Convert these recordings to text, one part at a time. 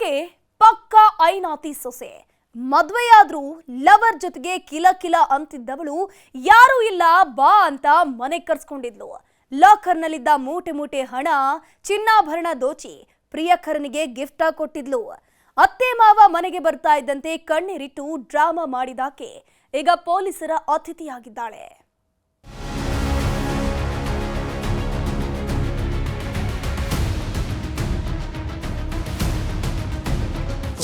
ಈಕೆ ಪಕ್ಕಾ ಐನಾತಿ ಸೊಸೆ. ಮದುವೆಯಾದ್ರೂ ಲವರ್ ಜೊತೆಗೆ ಕಿಲ ಕಿಲ ಅಂತಿದ್ದವಳು ಯಾರೂ ಇಲ್ಲ ಬಾ ಅಂತ ಮನೆ ಕರ್ಸ್ಕೊಂಡಿದ್ಲು. ಲಾಕರ್ನಲ್ಲಿದ್ದ ಮೂಟೆ ಮೂಟೆ ಹಣ ಚಿನ್ನಾಭರಣ ದೋಚಿ ಪ್ರಿಯಕರನಿಗೆ ಗಿಫ್ಟ್ ಕೊಟ್ಟಿದ್ಲು. ಅತ್ತೆ ಮಾವ ಮನೆಗೆ ಬರ್ತಾ ಇದ್ದಂತೆ ಕಣ್ಣೀರಿಟ್ಟು ಡ್ರಾಮಾ ಮಾಡಿದಾಕೆ ಈಗ ಪೊಲೀಸರ ಅತಿಥಿಯಾಗಿದ್ದಾಳೆ.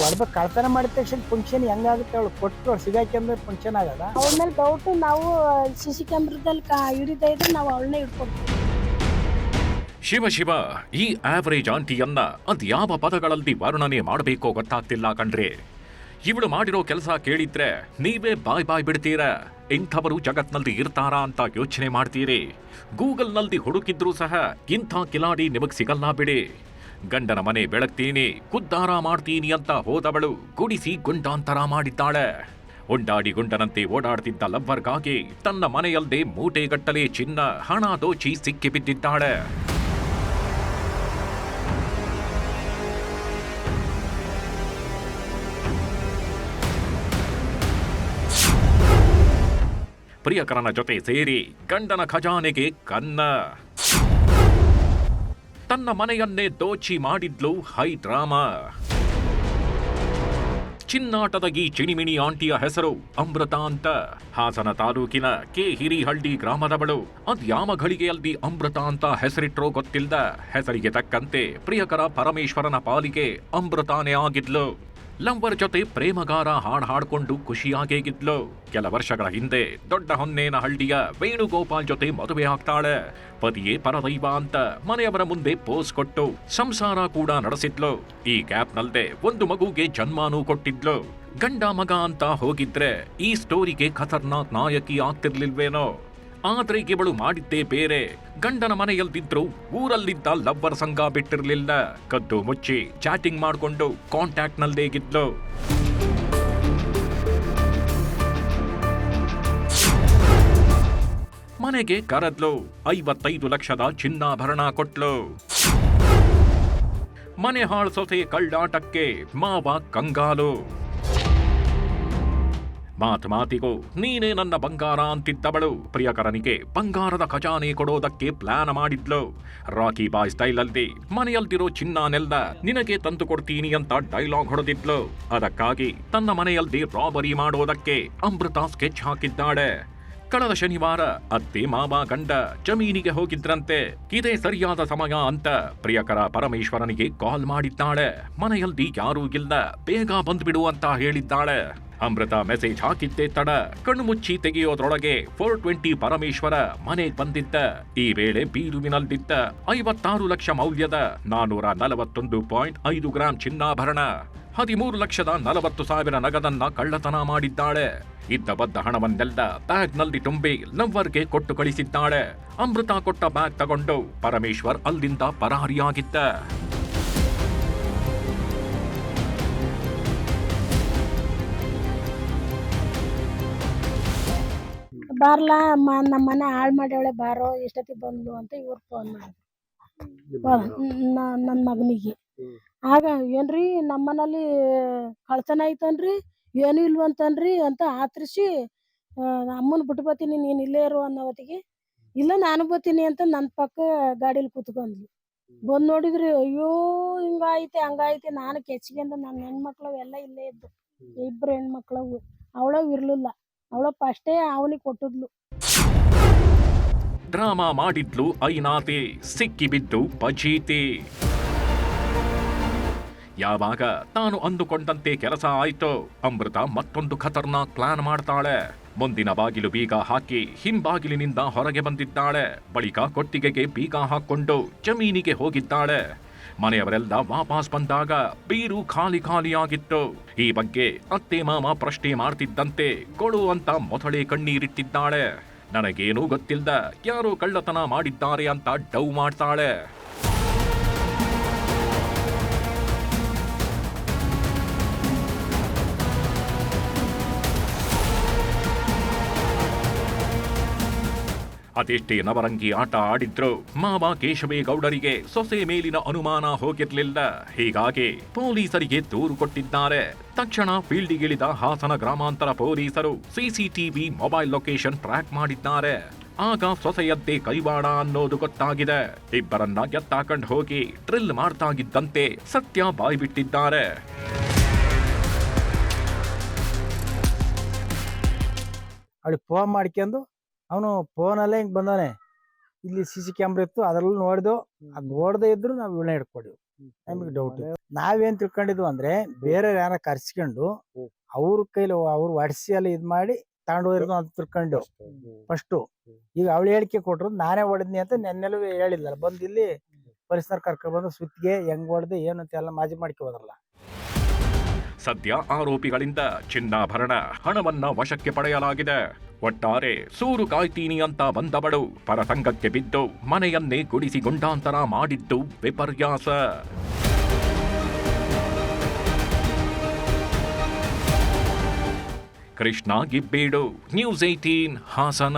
ಒಳಬ ಕಳ್ತನ ಮಾಡಿದ ತಕ್ಷಣ ಫಂಕ್ಷನ್ ಹೆಂಗಾಗುತ್ತೆ ಅವಳು ಕೊಟ್ಟು ಸಿಗಾಕಂದ್ರೆ ಫಂಕ್ಷನ್ ಆಗಲ್ಲ. ಅವಳ ಮೇಲೆ ಡೌಟ್ ನಾವು ಸಿಸಿ ಕ್ಯಾಮ್ರಾದಲ್ಲಿ ಹಿಡಿತಾ ಇದ್ರೆ ನಾವು ಅವಳನ್ನೇ ಇಟ್ಕೊಡ್ತೀವಿ. ಶಿವ ಶಿವ, ಈ ಆವರೇಜ್ ಆಂಟಿಯನ್ನ ಅದ್ಯಾವ ಪದಗಳಲ್ಲಿ ವರ್ಣನೆ ಮಾಡಬೇಕೋ ಗೊತ್ತಾಗ್ತಿಲ್ಲ ಕಣ್ರಿ. ಇವಳು ಮಾಡಿರೋ ಕೆಲಸ ಕೇಳಿದ್ರೆ ನೀವೇ ಬಾಯ್ ಬಿಡ್ತೀರಾ. ಇಂಥವರು ಜಗತ್ನಲ್ಲಿ ಇರ್ತಾರಾ ಅಂತ ಯೋಚನೆ ಮಾಡ್ತೀರಿ. ಗೂಗಲ್ನಲ್ಲಿ ಹುಡುಕಿದ್ರೂ ಸಹ ಇಂಥ ಕಿಲಾಡಿ ನಿಮಗ್ ಸಿಗಲ್ಲ ಬಿಡಿ. ಗಂಡನ ಮನೆ ಬೆಳಗ್ತೀನಿ, ಕುದ್ದಾರ ಮಾಡ್ತೀನಿ ಅಂತ ಹೋದವಳು ಗುಡಿಸಿ ಗುಂಡಾಂತರ ಮಾಡಿದ್ದಾಳೆ. ಉಂಡಾಡಿ ಗುಂಡನಂತೆ ಓಡಾಡ್ತಿದ್ದ ಲವ್ವರ್ಗಾಗಿ ತನ್ನ ಮನೆಯಲ್ಲದೆ ಮೂಟೆಗಟ್ಟಲೆ ಚಿನ್ನ ಹಣ ದೋಚಿ ಸಿಕ್ಕಿ ಬಿದ್ದಿದ್ದಾಳೆ. ಪ್ರಿಯಕರನ ಜೊತೆ ಸೇರಿ ಗಂಡನ ಖಜಾನೆಗೆ ಕನ್ನ. ತನ್ನ ಮನೆಯನ್ನೇ ದೋಚಿ ಮಾಡಿದ್ಲು ಹೈ ಡ್ರಾಮಾ. ಚಿನ್ನಾಟದ ಈ ಚಿಣಿಮಿಣಿ ಆಂಟಿಯ ಹೆಸರು ಅಮೃತ ಅಂತ. ಹಾಸನ ತಾಲೂಕಿನ ಕೆ ಹಿರಿಹಳ್ಳಿ ಗ್ರಾಮದವಳು. ಅದ್ಯಾವ ಘಳಿಗೆಯಲ್ಲಿ ಅಮೃತ ಅಂತ ಹೆಸರಿಟ್ರೋ ಗೊತ್ತಿಲ್ಲದ ಹೆಸರಿಗೆ ತಕ್ಕಂತೆ ಪ್ರಿಯಕರ ಪರಮೇಶ್ವರನ ಪಾಲಿಗೆ ಅಮೃತಾನೇ ಆಗಿದ್ಲು. ಲವ್ವರ್ ಜೊತೆ ಪ್ರೇಮಗಾರ ಹಾಡ್ಕೊಂಡು ಖುಷಿಯಾಗೇಗಿದ್ಲು. ಕೆಲ ವರ್ಷಗಳ ಹಿಂದೆ ದೊಡ್ಡ ಹೊನ್ನೇನಹಳ್ಳಿಯ ವೇಣುಗೋಪಾಲ್ ಜೊತೆ ಮದುವೆ ಆಗ್ತಾಳೆ. ಪತಿಯೇ ಪರದೈವ ಅಂತ ಮನೆಯವರ ಮುಂದೆ ಪೋಸ್ ಕೊಟ್ಟು ಸಂಸಾರ ಕೂಡ ನಡೆಸಿದ್ಲು. ಈ ಗ್ಯಾಪ್ನಲ್ಲದೆ ಒಂದು ಮಗುಗೆ ಜನ್ಮಾನೂ ಕೊಟ್ಟಿದ್ಲು. ಗಂಡ ಮಗ ಅಂತ ಹೋಗಿದ್ರೆ ಈ ಸ್ಟೋರಿಗೆ ಖತರ್ನಾಕ್ ನಾಯಕಿ ಆಗ್ತಿರ್ಲಿಲ್ವೇನೋ. ಆದ್ರೆ ಇವಳು ಮಾಡಿದ್ದೇ ಬೇರೆ. ಗಂಡನ ಮನೆಯಲ್ದಿದ್ರು ಊರಲ್ಲಿದ್ದ ಲವ್ವರ್ ಸಂಘ ಬಿಟ್ಟಿರ್ಲಿಲ್ಲ. ಕದ್ದು ಮುಚ್ಚಿ ಚಾಟಿಂಗ್ ಮಾಡ್ಕೊಂಡು ಕಾಂಟ್ಯಾಕ್ಟ್ ನಲ್ಲೇಗಿದ್ಲು. ಮನೆಗೆ ಕರೆದ್ಲು. 55 ಲಕ್ಷದ ಚಿನ್ನಾಭರಣ ಕೊಟ್ಲು. ಮನೆ ಹಾಳ್ ಸೊಸೆ ಕಳ್ಳಾಟಕ್ಕೆ ಮಾವ ಕಂಗಾಲು. ಮಾತಿಗೂ ನೀನೇ ನನ್ನ ಬಂಗಾರ ಅಂತಿದ್ದವಳು ಪ್ರಿಯಕರನಿಗೆ ಬಂಗಾರದ ಖಜಾನೆ ಕೊಡೋದಕ್ಕೆ ಪ್ಲಾನ್ ಮಾಡಿದ್ಲು. ರಾಕಿ ಬಾಯ್ ಸ್ಟೈಲಲ್ಲಿ ಮನೆಯಲ್ದಿರೋ ಚಿನ್ನನೆಲ್ಲ ನಿನಗೆ ತಂದು ಕೊಡ್ತೀನಿ ಅಂತ ಡೈಲಾಗ್ ಹೊಡೆದಿದ್ಲು. ಅದಕ್ಕಾಗಿ ತನ್ನ ಮನೆಯಲ್ಲಿ ರಾಬರಿ ಮಾಡೋದಕ್ಕೆ ಅಮೃತ ಸ್ಕೆಚ್ ಹಾಕಿದ್ದಾಳೆ. ಕಳೆದ ಶನಿವಾರ ಅತ್ತೆ ಮಾವ ಗಂಡ ಜಮೀನಿಗೆ ಹೋಗಿದ್ರಂತೆ. ಇದೇ ಸರಿಯಾದ ಸಮಯ ಅಂತ ಪ್ರಿಯಕರ ಪರಮೇಶ್ವರನಿಗೆ ಕಾಲ್ ಮಾಡಿದ್ದಾಳೆ. ಮನೆಯಲ್ಲಿ ಯಾರೂ ಇಲ್ಲ, ಬೇಗ ಬಂದ್ಬಿಡು ಅಂತ ಹೇಳಿದ್ದಾಳೆ. ಅಮೃತ ಮೆಸೇಜ್ ಹಾಕಿದ್ದೇ ತಡ ಕಣ್ಣು ಮುಚ್ಚಿ ತೆಗೆಯೋದ್ರೊಳಗೆ 420 ಪರಮೇಶ್ವರ ಮನೆಗೆ ಬಂದಿದ್ದ. ಈ ವೇಳೆ ಬೀರುವಿನಲ್ಲಿದ್ದ 56 ಲಕ್ಷ ಮೌಲ್ಯದ 441.5 ಗ್ರಾಂ ಚಿನ್ನಾಭರಣ, 13,40,000 ನಗದನ್ನ ಕಳ್ಳತನ ಮಾಡಿದ್ದಾಳೆ. ಇದ್ದ ಬದ್ದ ಹಣವನ್ನೆಲ್ಲ ಬ್ಯಾಗ್ನಲ್ಲಿ ತುಂಬಿ ಲವ್ವರ್ಗೆ ಕೊಟ್ಟು ಕಳಿಸಿದ್ದಾಳೆ. ಅಮೃತ ಕೊಟ್ಟ ಬ್ಯಾಗ್ ತಗೊಂಡು ಪರಮೇಶ್ವರ್ ಅಲ್ಲಿಂದ ಪರಾರಿಯಾಗಿದ್ದ. ಬಾರ್ಲಾ ನಮ್ಮ ಮನೆ ಹಾಳು ಮಾಡ್ಯಾಳೆ ಬಾರೋ ಎಷ್ಟೊತ್ತಿಗೆ ಬಂದ್ಲು ಅಂತ ಇವ್ರು ಫೋನ್ ಮಾಡಿದ್ರು ನನ್ನ ಮಗನಿಗೆ. ಆಗ ಏನ್ರಿ ನಮ್ಮನಲ್ಲಿ ಕಳ್ತನ ಐತನ್ರಿ, ಏನು ಇಲ್ವಂತನ್ರಿ ಅಂತ ಆತ್ರಿಸಿ ಅಮ್ಮನ ಬಿಟ್ಟು ಬತ್ತೀನಿ, ನೀನು ಇಲ್ಲೇ ಇರು ಅನ್ನೋ ಹೊತ್ತಿಗೆ ಇಲ್ಲ ನಾನು ಬತ್ತೀನಿ ಅಂತ ನನ್ನ ಪಕ್ಕ ಗಾಡೀಲಿ ಕೂತ್ಕೊಂಡ್ಲು. ಬಂದು ನೋಡಿದ್ರಿ, ಅಯ್ಯೋ ಹಿಂಗಾಯ್ತೆ ಹಂಗಾಯ್ತೆ. ನಾನು ಕೆಚ್ಚಿಗೆಂದ ನನ್ನ ಹೆಣ್ಮಕ್ಳು ಎಲ್ಲ ಇಲ್ಲೇ ಇದ್ದು, 2 ಹೆಣ್ಮಕ್ಳವು. ಅವಳವು ಇರ್ಲಿಲ್ಲ, ಅವಳ ಫಸ್ಟೇ ಅವನಿಗೆ ಕೊಟ್ಟಿದ್ಲು. ಡ್ರಾಮಾ ಮಾಡಿದ್ಲು ಐನಾತಿ, ಸಿಕ್ಕಿ ಬಿದ್ದು ಪಜೀತಿ. ಯಾವಾಗ ತಾನು ಅಂದುಕೊಂಡಂತೆ ಕೆಲಸ ಆಯ್ತೋ ಅಮೃತ ಮತ್ತೊಂದು ಖತರ್ನಾಕ್ ಪ್ಲಾನ್ ಮಾಡ್ತಾಳೆ. ಮುಂದಿನ ಬಾಗಿಲು ಬೀಗ ಹಾಕಿ ಹಿಂಬಾಗಿಲಿನಿಂದ ಹೊರಗೆ ಬಂದಿದ್ದಾಳೆ. ಬಳಿಕ ಕೊಟ್ಟಿಗೆಗೆ ಬೀಗ ಹಾಕೊಂಡು ಜಮೀನಿಗೆ ಹೋಗಿದ್ದಾಳೆ. ಮನೆಯವರೆಲ್ಲ ವಾಪಸ್ ಬಂದಾಗ ಬೀರು ಖಾಲಿಯಾಗಿತ್ತು. ಈ ಬಗ್ಗೆ ಅತ್ತೆ ಮಾಮ ಪ್ರಶ್ನೆ ಮಾಡ್ತಿದ್ದಂತೆ ಕೊಡು ಅಂತ ಮೊದಲೇ ಕಣ್ಣೀರಿಟ್ಟಿದ್ದಾಳೆ. ನನಗೇನೂ ಗೊತ್ತಿಲ್ಲದ ಯಾರೋ ಕಳ್ಳತನ ಮಾಡಿದ್ದಾರೆ ಅಂತ ಡೌ ಮಾಡ್ತಾಳೆ. ಅದೆಷ್ಟೇ ನವರಂಗಿ ಆಟ ಆಡಿದ್ರು ಮಾವ ಕೇಶವೇಗೌಡರಿಗೆ ಸೊಸೆ ಮೇಲಿನ ಅನುಮಾನ ಹೋಗಿರ್ಲಿಲ್ಲ. ಹೀಗಾಗಿ ಪೊಲೀಸರಿಗೆ ದೂರು ಕೊಟ್ಟಿದ್ದಾರೆ. ತಕ್ಷಣ ಫೀಲ್ಡಿಗಿಳಿದ ಹಾಸನ ಗ್ರಾಮಾಂತರ ಪೊಲೀಸರು ಸಿಸಿಟಿವಿ ಮೊಬೈಲ್ ಲೊಕೇಶನ್ ಟ್ರ್ಯಾಕ್ ಮಾಡಿದ್ದಾರೆ. ಆಗ ಸೊಸೆಯದ್ದೇ ಕೈವಾಡ ಅನ್ನೋದು ಗೊತ್ತಾಗಿದೆ. ಇಬ್ಬರನ್ನ ಎತ್ತಾಕೊಂಡು ಹೋಗಿ ಡ್ರಿಲ್ ಮಾಡ್ತಾಗಿದ್ದಂತೆ ಸತ್ಯ ಬಾಯ್ಬಿಟ್ಟಿದ್ದಾರೆ. ಅವಳಿಗೆ ಫೋನ್ ಮಾಡ್ಕೊಂಡು ಅವನು ಫೋನಲ್ಲೇ ಹಿಂಗೆ ಬಂದಾನೆ. ಇಲ್ಲಿ CC ಕ್ಯಾಮ್ರಾ ಇತ್ತು, ಅದ್ರಲ್ಲಿ ನೋಡಿದೆವು. ಅದು ನೋಡದೇ ಇದ್ರು ನಾವು ಇವಳನ್ನ ಹಿಡ್ಕೊಡಿವು. ನಮಗೆ ಡೌಟ್. ನಾವೇನ್ ತಿಳ್ಕೊಂಡಿದ್ವು ಅಂದ್ರೆ ಬೇರೆ ಯಾರ ಕರ್ಸ್ಕೊಂಡು ಅವ್ರ ಕೈಲಿ ಅವ್ರು ಹೊಡ್ಸಿ ಎಲ್ಲ ಇದ್ ಮಾಡಿ ತಗೊಂಡೋಗಿರೋದು ಅಂತ ತಿಳ್ಕೊಂಡು ಫಸ್ಟು. ಈಗ ಅವಳು ಹೇಳಿಕೆ ಕೊಟ್ರು ನಾನೇ ಹೊಡೆದ್ನಿ ಅಂತ ನೆನ್ನೆಲ್ಲೂ ಹೇಳಿದ್ಲಲ್ಲ. ಬಂದು ಇಲ್ಲಿ ಪರಿಸರ ಕರ್ಕೊಂಡು ಬಂದು ಸುತ್ತಿಗೆ ಹೆಂಗ್ ಹೊಡೆದೆ ಏನು ಅಂತ ಎಲ್ಲ ಮಾಜಿ ಮಾಡ್ಕೊ ಹೋದ್ರಲ್ಲ. ಸದ್ಯ ಆರೋಪಿಗಳಿಂದ ಚಿನ್ನಾಭರಣ ಹಣವನ್ನ ವಶಕ್ಕೆ ಪಡೆಯಲಾಗಿದೆ. ಒಟ್ಟಾರೆ ಸೂರು ಕಾಯ್ತೀನಿ ಅಂತ ಬಂದವಳು ಪರಸಂಗಕ್ಕೆ ಬಿದ್ದು ಮನೆಯನ್ನೇ ಗುಡಿಸಿ ಗುಂಡಾಂತರ ಮಾಡಿದ್ದು ವಿಪರ್ಯಾಸ. ಕೃಷ್ಣ ಗಿಬ್ಬೇಡು, ನ್ಯೂಸ್ 18 ಹಾಸನ.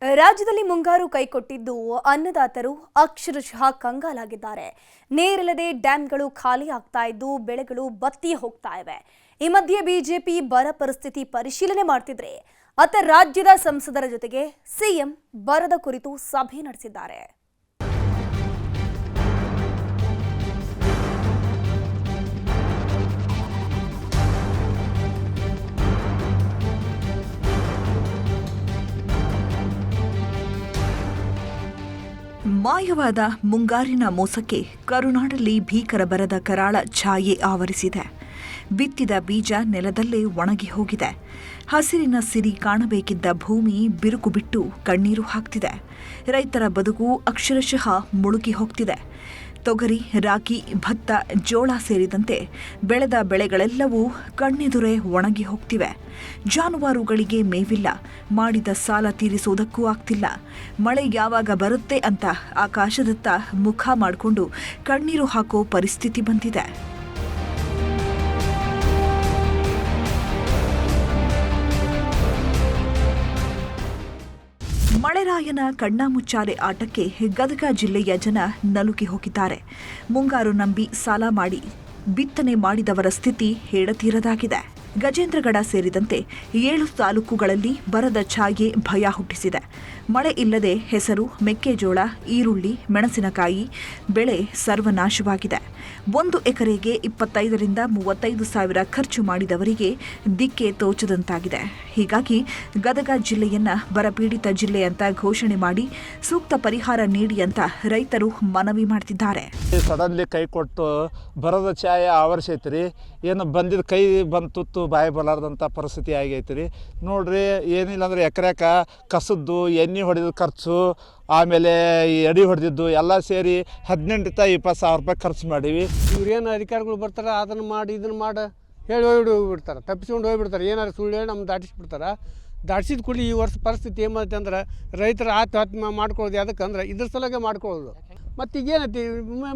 ರಾಜ್ಯದಲ್ಲಿ ಮುಂಗಾರು ಕೈಕೊಟ್ಟಿದ್ದು ಅನ್ನದಾತರು ಅಕ್ಷರಶಃ ಕಂಗಾಲಾಗಿದ್ದಾರೆ. ನೀರಿಲ್ಲದೆ ಡ್ಯಾಂಗಳು ಖಾಲಿ ಆಗ್ತಾ ಇದ್ದು ಬೆಳೆಗಳು ಬತ್ತಿ ಹೋಗ್ತಾ ಇವೆ. ಈ ಮಧ್ಯೆ ಬಿಜೆಪಿ ಬರ ಪರಿಸ್ಥಿತಿ ಪರಿಶೀಲನೆ ಮಾಡ್ತಿದ್ರೆ ಅತ್ತ ರಾಜ್ಯದ ಸಂಸದರ ಜೊತೆಗೆ ಸಿಎಂ ಬರದ ಕುರಿತು ಸಭೆ ನಡೆಸಿದ್ದಾರೆ. ಮಾಯವಾದ ಮುಂಗಾರಿನ ಮೋಸಕ್ಕೆ ಕರುನಾಡಲ್ಲಿ ಭೀಕರ ಬರದ ಕರಾಳ ಛಾಯೆ ಆವರಿಸಿದೆ. ಬಿತ್ತಿದ ಬೀಜ ನೆಲದಲ್ಲೇ ಒಣಗಿ ಹೋಗಿದೆ. ಹಸಿರಿನ ಸಿರಿ ಕಾಣಬೇಕಿದ್ದ ಭೂಮಿ ಬಿರುಕು ಬಿಟ್ಟು ಕಣ್ಣೀರು ಹಾಕ್ತಿದೆ. ರೈತರ ಬದುಕು ಅಕ್ಷರಶಃ ಮುಳುಗಿ ಹೋಗ್ತಿದೆ. ತೊಗರಿ, ರಾಗಿ, ಭತ್ತ, ಜೋಳ ಸೇರಿದಂತೆ ಬೆಳೆದ ಬೆಳೆಗಳೆಲ್ಲವೂ ಕಣ್ಣೆದುರೇ ಒಣಗಿ ಹೋಗ್ತಿವೆ. ಜಾನುವಾರುಗಳಿಗೆ ಮೇವಿಲ್ಲ. ಮಾಡಿದ ಸಾಲ ತೀರಿಸುವುದಕ್ಕೂ ಆಗ್ತಿಲ್ಲ. ಮಳೆ ಯಾವಾಗ ಬರುತ್ತೆ ಅಂತ ಆಕಾಶದತ್ತ ಮುಖ ಮಾಡಿಕೊಂಡು ಕಣ್ಣೀರು ಹಾಕೋ ಪರಿಸ್ಥಿತಿ ಬಂದಿದೆ. ಮಳೆರಾಯನ ಕಣ್ಣಾಮುಚ್ಚಾಲೆ ಆಟಕ್ಕೆ ಗದಗ ಜಿಲ್ಲೆಯ ಜನ ನಲುಗಿ ಹೋಗಿದ್ದಾರೆ. ಮುಂಗಾರು ನಂಬಿ ಸಾಲ ಮಾಡಿ ಬಿತ್ತನೆ ಮಾಡಿದವರ ಸ್ಥಿತಿ ಹೇಳತೀರದಾಗಿದೆ. ಗಜೇಂದ್ರಗಡ ಸೇರಿದಂತೆ 7 ತಾಲೂಕುಗಳಲ್ಲಿ ಬರದ ಛಾಯೆ ಭಯ ಹುಟ್ಟಿಸಿದೆ. ಮಳೆ ಇಲ್ಲದೆ ಹೆಸರು, ಮೆಕ್ಕೆಜೋಳ, ಈರುಳ್ಳಿ, ಮೆಣಸಿನಕಾಯಿ ಬೆಳೆ ಸರ್ವನಾಶವಾಗಿದೆ. 1 ಎಕರೆಗೆ 25,000 ರಿಂದ 35,000 ಖರ್ಚು ಮಾಡಿದವರಿಗೆ ದಿಕ್ಕೆ ತೋಚದಂತಾಗಿದೆ. ಹೀಗಾಗಿ ಗದಗ ಜಿಲ್ಲೆಯನ್ನ ಬರಪೀಡಿತ ಜಿಲ್ಲೆ ಅಂತ ಘೋಷಣೆ ಮಾಡಿ ಸೂಕ್ತ ಪರಿಹಾರ ನೀಡಿ ಅಂತ ರೈತರು ಮನವಿ ಮಾಡ್ತಿದ್ದಾರೆ. ಸಡನ್ಲಿ ಕೈ ಕೊಟ್ಟು ಬರದ ಛಾಯೆ ಆವರಿಸೈತ್ರಿ. ಏನು ಬಂದಿದ್ದು ಕೈ ಬಂದು ತುತ್ತು ಬಾಯಿ ಬಲಾರ್ದಂಥ ಪರಿಸ್ಥಿತಿ ಆಗೈತಿ ರೀ. ನೋಡ್ರಿ, ಏನಿಲ್ಲ ಅಂದ್ರೆ ಎಕರೆಕ ಕಸದ್ದು ಎಣ್ಣೆ ಹೊಡೆದ ಖರ್ಚು, ಆಮೇಲೆ ಎಡಿ ಹೊಡೆದಿದ್ದು ಎಲ್ಲ ಸೇರಿ 18,000 ಸಾವಿರ ರೂಪಾಯಿ ಖರ್ಚು ಮಾಡೀವಿ. ಇವ್ರೇನು ಅಧಿಕಾರಿಗಳು ಬರ್ತಾರೆ, ಅದನ್ನು ಮಾಡಿ ಇದನ್ನು ಮಾಡಿ ಹೇಳಿ ಹೋಗ್ಬಿಡ್ತಾರೆ, ತಪ್ಪಿಸ್ಕೊಂಡು ಹೋಗ್ಬಿಡ್ತಾರೆ. ಏನಾದ್ರು ಸುಳ್ಳು ಹೇಳಿ ನಮ್ಗೆ ದಾಟಿಸ್ಬಿಡ್ತಾರೆ. ದಾಟಿಸಿದ ಕೂಡಲಿ ಈ ವರ್ಷ ಪರಿಸ್ಥಿತಿ ಏನಾಯ್ತು ಅಂದ್ರೆ ರೈತರ ಆತ್ಮಹತ್ಯೆ ಮಾಡ್ಕೊಳ್ಳೋದು ಯಾವ್ದಕ್ಕಂದ್ರೆ ಇದ್ರ ಸಲಗೆ ಮಾಡ್ಕೊಳ್ಳೋದು. ಮತ್ತು ಈಗ ಏನೈತಿ,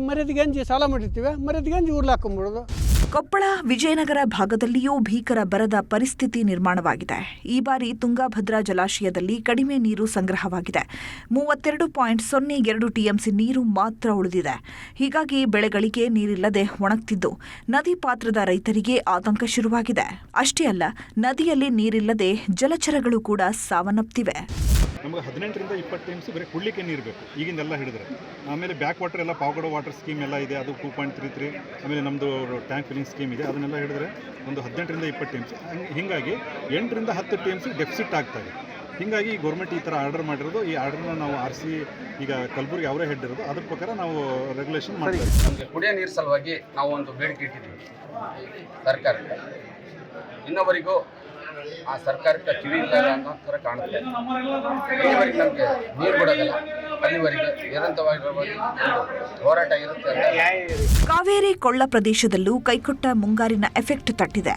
ಮರ್ಯಾದೆ ಗಂಜಿ ಸಾಲ ಮಾಡಿರ್ತೀವಿ, ಮರ್ಯಾದೆ ಗಂಜಿ ಉರ್ಲು ಹಾಕೊಂಡ್ಬಿಡೋದು. ಕೊಪ್ಪಳ, ವಿಜಯನಗರ ಭಾಗದಲ್ಲಿಯೂ ಭೀಕರ ಬರದ ಪರಿಸ್ಥಿತಿ ನಿರ್ಮಾಣವಾಗಿದೆ. ಈ ಬಾರಿ ತುಂಗಭದ್ರಾ ಜಲಾಶಯದಲ್ಲಿ ಕಡಿಮೆ ನೀರು ಸಂಗ್ರಹವಾಗಿದೆ. 32.02 ಟಿಎಂಸಿ ನೀರು ಮಾತ್ರ ಉಳಿದಿದೆ. ಹೀಗಾಗಿ ಬೆಳೆಗಳಿಗೆ ನೀರಿಲ್ಲದೆ ಒಣಗ್ತಿದ್ದು ನದಿ ಪಾತ್ರದ ರೈತರಿಗೆ ಆತಂಕ ಶುರುವಾಗಿದೆ. ಅಷ್ಟೇ ಅಲ್ಲ, ನದಿಯಲ್ಲಿ ನೀರಿಲ್ಲದೆ ಜಲಚರಗಳು ಕೂಡ ಸಾವನ್ನಪ್ತಿವೆ. ನಮಗೆ 18 ರಿಂದ 20 ಟಿಎಂಸಿ ಬರೀ ಕುಡ್ಲಿಕ್ಕೆ ನೀರು ಬೇಕು ಈಗಿಂದೆಲ್ಲ ಹಿಡಿದ್ರೆ. ಆಮೇಲೆ ಬ್ಯಾಕ್ ವಾಟರ್ ಎಲ್ಲ ಪಾವಗಡ ವಾಟರ್ ಸ್ಕೀಮ್ ಎಲ್ಲ ಇದೆ, ಅದು 2.33. ಆಮೇಲೆ ನಮ್ಮದು ಟ್ಯಾಂಕ್ ಫಿಲ್ಲಿಂಗ್ ಸ್ಕೀಮ್ ಇದೆ, ಅದನ್ನೆಲ್ಲ ಹಿಡಿದ್ರೆ ಒಂದು 18 ರಿಂದ 20 ಟಿಎಂಸಿ. ಹೀಗಾಗಿ 8 ರಿಂದ 10 ಟಿಎಂಸಿ ಡೆಫಿಸಿಟ್ ಆಗ್ತಾಯಿದೆ. ಹೀಗಾಗಿ ಗೌರ್ಮೆಂಟ್ ಈ ಥರ ಆರ್ಡರ್ ಮಾಡಿರೋದು. ಈ ಆರ್ಡರ್ನ ನಾವು ಆರಿಸಿ ಈಗ ಕಲಬುರಗಿ ಅವರೇ ಹೆಡ್ ಇರೋದು, ಅದ್ರ ಪ್ರಕಾರ ನಾವು ರೆಗ್ಯುಲೇಷನ್ ಮಾಡ್ತೀವಿ. ನಮಗೆ ಕುಡಿಯೋ ನೀರು ಸಲುವಾಗಿ ನಾವು ಒಂದು ಬೇಡಿಕೆ ಇಟ್ಟಿದ್ದೀವಿ ಸರ್ಕಾರಕ್ಕೆ. ಇನ್ನೊವರೆಗೂ ಆ ಸರ್ಕಾರಕ್ಕೆ ಕಿವಿ ಇಲ್ಲ ಅನ್ನೋ ಥರ ಕಾಣುತ್ತೆ. ಇಲ್ಲಿವರೆಗೆ ನಮಗೆ ನೀರು ಬಿಡೋದಿಲ್ಲ, ಅಲ್ಲಿವರೆಗೆ ನಿರಂತರವಾಗಿ ಹೋರಾಟ ಇರುತ್ತೆ. ಕಾವೇರಿ ಕೊಳ್ಳ ಪ್ರದೇಶದಲ್ಲೂ ಕೈಕೊಟ್ಟ ಮುಂಗಾರಿನ ಎಫೆಕ್ಟ್ ತಟ್ಟಿದೆ.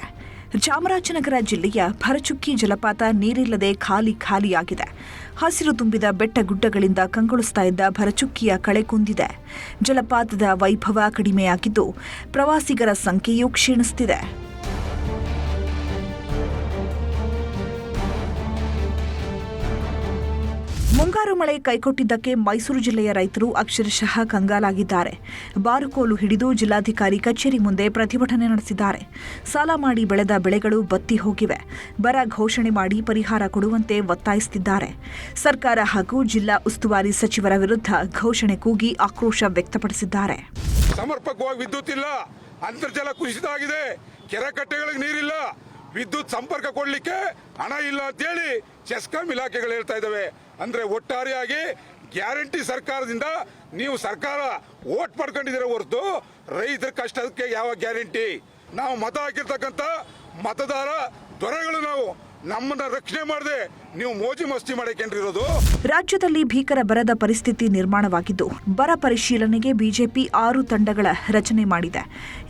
ಚಾಮರಾಜನಗರ ಜಿಲ್ಲೆಯ ಭರಚುಕ್ಕಿ ಜಲಪಾತ ನೀರಿಲ್ಲದೆ ಖಾಲಿಯಾಗಿದೆ. ಹಸಿರು ತುಂಬಿದ ಬೆಟ್ಟ ಗುಡ್ಡಗಳಿಂದ ಕಂಗೊಳಿಸ್ತಾ ಇದ್ದ ಭರಚುಕ್ಕಿಯ ಕಳೆ ಕುಂದಿದೆ. ಜಲಪಾತದ ವೈಭವ ಕಡಿಮೆಯಾಗಿದ್ದು ಪ್ರವಾಸಿಗರ ಸಂಖ್ಯೆಯೂ ಕ್ಷೀಣಿಸುತ್ತಿದೆ. ಮುಂಗಾರು ಮಳೆ ಕೈಕೊಟ್ಟಿದ್ದಕ್ಕೆ ಮೈಸೂರು ಜಿಲ್ಲೆಯ ರೈತರು ಅಕ್ಷರಶಃ ಕಂಗಾಲಾಗಿದ್ದಾರೆ. ಬಾರುಕೋಲು ಹಿಡಿದು ಜಿಲ್ಲಾಧಿಕಾರಿ ಕಚೇರಿ ಮುಂದೆ ಪ್ರತಿಭಟನೆ ನಡೆಸಿದ್ದಾರೆ. ಸಾಲ ಮಾಡಿ ಬೆಳೆದ ಬೆಳೆಗಳು ಬತ್ತಿ ಹೋಗಿವೆ. ಬರ ಘೋಷಣೆ ಮಾಡಿ ಪರಿಹಾರ ಕೊಡುವಂತೆ ಒತ್ತಾಯಿಸುತ್ತಿದ್ದಾರೆ. ಸರ್ಕಾರ ಹಾಗೂ ಜಿಲ್ಲಾ ಉಸ್ತುವಾರಿ ಸಚಿವರ ವಿರುದ್ಧ ಘೋಷಣೆ ಕೂಗಿ ಆಕ್ರೋಶ ವ್ಯಕ್ತಪಡಿಸಿದ್ದಾರೆ. ಸಮರ್ಪಕವಾಗಿ ವಿದ್ಯುತ್ ಇಲ್ಲ, ಅಂತರ್ಜಲ ಕುಸಿತ ಆಗಿದೆ, ಕೆರೆ ಕಟ್ಟೆಗಳಿಗೆ ನೀರಿಲ್ಲ, ವಿದ್ಯುತ್ ಸಂಪರ್ಕ ಕೊಡ್ಲಿಕ್ಕೆ ಹಣ ಇಲ್ಲ ಅಂತೇಳಿ ಚೆಸ್ಕಾಂ ಇಲಾಖೆಗಳು ಹೇಳ್ತಾ ಇದ್ದಾವೆ. ಅಂದ್ರೆ ಒಟ್ಟಾರೆಯಾಗಿ ಗ್ಯಾರಂಟಿ ಸರ್ಕಾರದಿಂದ ನೀವು ಸರ್ಕಾರ ವೋಟ್ ಪಡ್ಕೊಂಡಿದ್ದೀರ ಹೊರತು ರೈತರ ಕಷ್ಟಕ್ಕೆ ಯಾವ ಗ್ಯಾರಂಟಿ? ನಾವು ಮತ ಹಾಕಿರ್ತಕ್ಕಂಥ ಮತದಾರ ದೊರೆಗಳು ನಾವು ನಮ್ಮನ್ನ ರಕ್ಷಣೆ ಮಾಡದೆ ನೀವು ಮೋಜಿ ಮಸ್ತಿ ಮಾಡಕೇನ್ರಿರೋದು. ರಾಜ್ಯದಲ್ಲಿ ಭೀಕರ ಬರದ ಪರಿಸ್ಥಿತಿ ನಿರ್ಮಾಣವಾಗಿದ್ದು ಬರ ಪರಿಶೀಲನೆಗೆ ಬಿಜೆಪಿ 6 ತಂಡಗಳ ರಚನೆ ಮಾಡಿದೆ.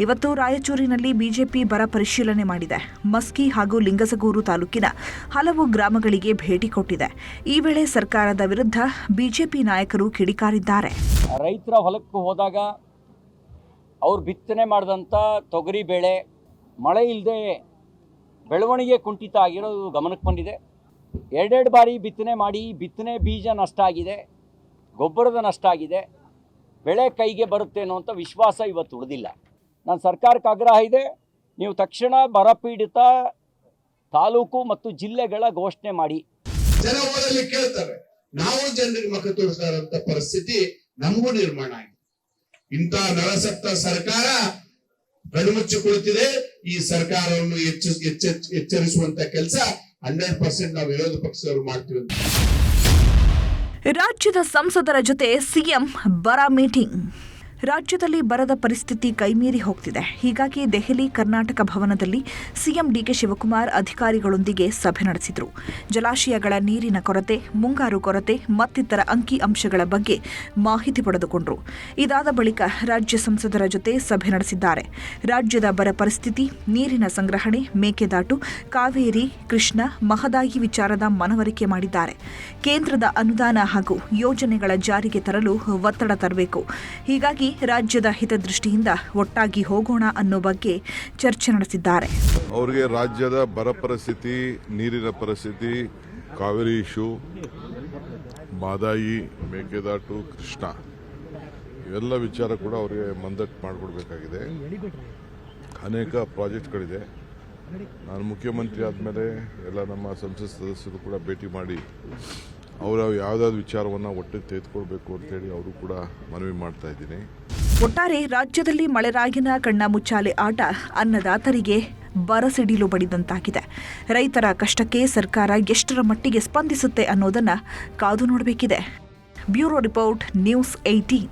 ಇವತ್ತು ರಾಯಚೂರಿನಲ್ಲಿ ಬಿಜೆಪಿ ಬರ ಪರಿಶೀಲನೆ ಮಾಡಿದೆ. ಮಸ್ಕಿ ಹಾಗೂ ಲಿಂಗಸಗೂರು ತಾಲೂಕಿನ ಹಲವು ಗ್ರಾಮಗಳಿಗೆ ಭೇಟಿ ಕೊಟ್ಟಿದೆ. ಈ ವೇಳೆ ಸರ್ಕಾರದ ವಿರುದ್ಧ ಬಿಜೆಪಿ ನಾಯಕರು ಕಿಡಿಕಾರಿದ್ದಾರೆ. ರೈತರ ಹೊಲಕ್ಕೆ ಹೋದಾಗ ಅವ್ರು ಬಿತ್ತನೆ ಮಾಡಿದಂಥ ತೊಗರಿ ಬೆಳೆ ಮಳೆ ಇಲ್ಲದೆ ಬೆಳವಣಿಗೆ ಕುಂಠಿತ ಆಗಿರೋದು ಗಮನಕ್ಕೆ ಬಂದಿದೆ. 2 ಬಾರಿ ಬಿತ್ತನೆ ಮಾಡಿ ಬಿತ್ತನೆ ಬೀಜ ನಷ್ಟ ಆಗಿದೆ, ಗೊಬ್ಬರದ ನಷ್ಟ ಆಗಿದೆ, ಬೆಳೆ ಕೈಗೆ ಬರುತ್ತೆ ಅನ್ನುವಂಥ ವಿಶ್ವಾಸ ಇವತ್ತು ಉಳಿದಿಲ್ಲ. ನಾನು ಸರ್ಕಾರಕ್ಕೆ ಆಗ್ರಹ ಇದೆ, ನೀವು ತಕ್ಷಣ ಬರಪೀಡಿತ ತಾಲೂಕು ಮತ್ತು ಜಿಲ್ಲೆಗಳ ಘೋಷಣೆ ಮಾಡಿ. ಜನ ಓದಲ್ಲಿ ಕೇಳ್ತಾರೆ, ನಾವು ಜನರಿಗೆ ಮುಖ ತೋರಿಸ್ತಾರಂತ ಪರಿಸ್ಥಿತಿ ನಮಗೂ ನಿರ್ಮಾಣ ಆಗಿದೆ. ಇಂಥ ನರಸತ್ತ ಸರ್ಕಾರ ಕಣ್ಮುಚ್ಚಿಕೊಳ್ಳುತ್ತಿದೆ. ಈ ಸರ್ಕಾರವನ್ನು ಎಚ್ಚರಿಸುವಂತ ಕೆಲಸ 100% ನಾವು ವಿರೋಧ ಪಕ್ಷದವರು ಮಾಡ್ತೀವಿ. ರಾಜ್ಯದ ಸಂಸದರ ಜೊತೆ ಸಿಎಂ ಬರ ಮೀಟಿಂಗ್. ರಾಜ್ಯದಲ್ಲಿ ಬರದ ಪರಿಸ್ಥಿತಿ ಕೈಮೀರಿ ಹೋಗ್ತಿದೆ. ಹೀಗಾಗಿ ದೆಹಲಿ ಕರ್ನಾಟಕ ಭವನದಲ್ಲಿ ಸಿಎಂ ಡಿಕೆ ಶಿವಕುಮಾರ್ ಅಧಿಕಾರಿಗಳೊಂದಿಗೆ ಸಭೆ ನಡೆಸಿದರು. ಜಲಾಶಯಗಳ ನೀರಿನ ಕೊರತೆ, ಮುಂಗಾರು ಕೊರತೆ ಮತ್ತಿತರ ಅಂಕಿ ಅಂಶಗಳ ಬಗ್ಗೆ ಮಾಹಿತಿ ಪಡೆದುಕೊಂಡರು. ಇದಾದ ಬಳಿಕ ರಾಜ್ಯ ಸಂಸದರ ಜೊತೆ ಸಭೆ ನಡೆಸಿದ್ದಾರೆ. ರಾಜ್ಯದ ಬರ ಪರಿಸ್ಥಿತಿ, ನೀರಿನ ಸಂಗ್ರಹಣೆ, ಮೇಕೆದಾಟು, ಕಾವೇರಿ, ಕೃಷ್ಣ, ಮಹದಾಯಿ ವಿಚಾರದ ಮನವರಿಕೆ ಮಾಡಿದ್ದಾರೆ. ಕೇಂದ್ರದ ಅನುದಾನ ಹಾಗೂ ಯೋಜನೆಗಳ ಜಾರಿಗೆ ತರಲು ಒತ್ತಡ ತರಬೇಕು. ಹೀಗಾಗಿ ರಾಜ್ಯದ ಹಿತದೃಷ್ಟಿಯಿಂದ ಒಟ್ಟಾಗಿ ಹೋಗೋಣ ಅನ್ನೋ ಬಗ್ಗೆ ಚರ್ಚೆ ನಡೆಸಿದ್ದಾರೆ. ಅವರಿಗೆ ರಾಜ್ಯದ ಬರ ಪರಿಸ್ಥಿತಿ, ನೀರಿನ ಪರಿಸ್ಥಿತಿ, ಕಾವೇರಿ ಇಶ್ಯೂ, ಮಹದಾಯಿ, ಮೇಕೆದಾಟು, ಕೃಷ್ಣ ಇವೆಲ್ಲ ವಿಚಾರ ಕೂಡ ಅವರಿಗೆ ಮಂದಟ್ಟು ಮಾಡಿಕೊಡ್ಬೇಕಾಗಿದೆ. ಅನೇಕ ಪ್ರಾಜೆಕ್ಟ್ಗಳಿದೆ. ನಾನು ಮುಖ್ಯಮಂತ್ರಿ ಆದಮೇಲೆ ಎಲ್ಲ ನಮ್ಮ ಸಂಸತ್ ಸದಸ್ಯರು ಕೂಡ ಭೇಟಿ ಮಾಡಿ ಅವರು ಯಾವುದಾದ್ರು ವಿಚಾರವನ್ನು ಒಟ್ಟಿಗೆ ತೆಗೆದುಕೊಳ್ಬೇಕು ಅಂತೇಳಿ ಅವರು ಕೂಡ ಮನವಿ ಮಾಡ್ತಾ ಇದ್ದೀನಿ. ಒಟ್ಟಾರೆ ರಾಜ್ಯದಲ್ಲಿ ಮಳೆರಾಯಿನ ಕಣ್ಣ ಮುಚ್ಚಾಲೆ ಆಟ ಅನ್ನದಾತರಿಗೆ ಬರಸಿಡಿಲು ಬಡಿದಂತಾಗಿದೆ. ರೈತರ ಕಷ್ಟಕ್ಕೆ ಸರ್ಕಾರ ಎಷ್ಟರ ಮಟ್ಟಿಗೆ ಸ್ಪಂದಿಸುತ್ತೆ ಅನ್ನೋದನ್ನ ಕಾದು ನೋಡಬೇಕಿದೆ. Bureau report, news 18.